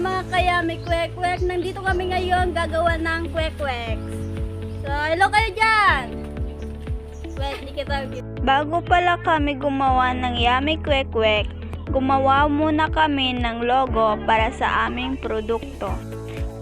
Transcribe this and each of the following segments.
mga kayami kwek-kwek. Nandito kami ngayon gagawa ng kwek-kweks. So, hello kayo dyan! Wait, di kita. Bago pala kami gumawa ng yummy kwek-kwek, gumawa muna kami ng logo para sa aming produkto.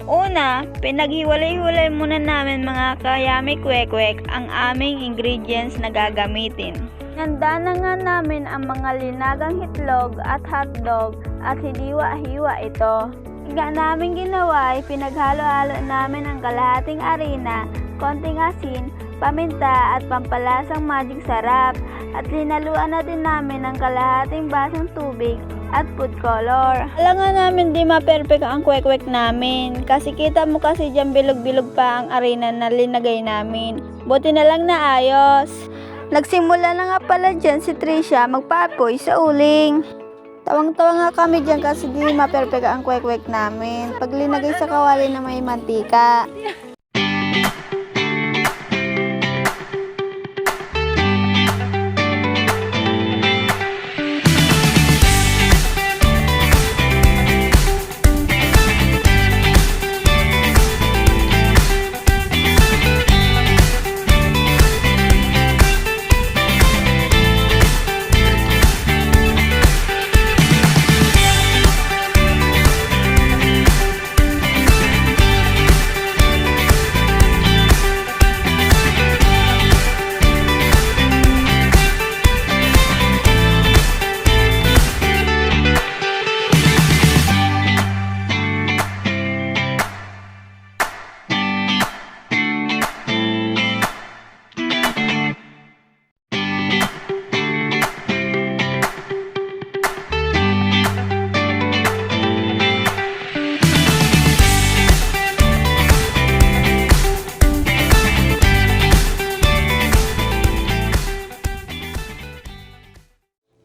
Una, pinaghiwalay-hiwalay muna namin mga kayami kwek-kwek ang aming ingredients na gagamitin. Handa na nga namin ang mga linagang hitlog at hotdog at hiniwa-hiwa ito. Nga namin ginawa ay pinaghalo-halo namin ang kalahating harina, konting asin, paminta at pampalasang magic sarap at linaluan na din namin ang kalahating basong tubig at food color. Alam nga namin di ma-perfect ang kwek-kwek namin kasi kita mo kasi dyan bilog-bilog pa ang harina na linagay namin. Buti na lang naayos. Nagsimula na nga pala dyan si Trisha magpaapoy sa uling. Tawang-tawa nga kami dyan kasi di ma-perfect ang kwek-kwek namin pag linagay sa kawali na may mantika.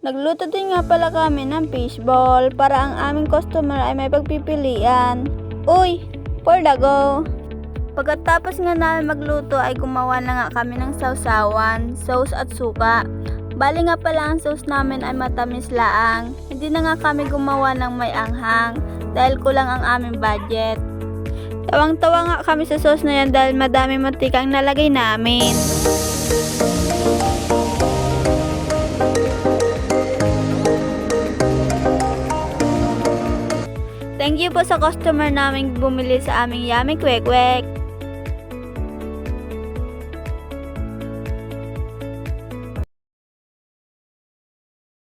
Nagluto din nga pala kami ng fishball para ang aming customer ay may pagpipilian. Uy, for the go! Pagkatapos nga namin magluto ay gumawa na nga kami ng sausawan, sauce at suka. Bali nga pala ang sauce namin ay matamis laang. Hindi na nga kami gumawa ng may anghang dahil kulang ang aming budget. Tawang-tawa nga kami sa sauce na yan dahil madami mantikang nalagay namin. Thank you po sa customer naming bumili sa aming yummy kwek-kwek.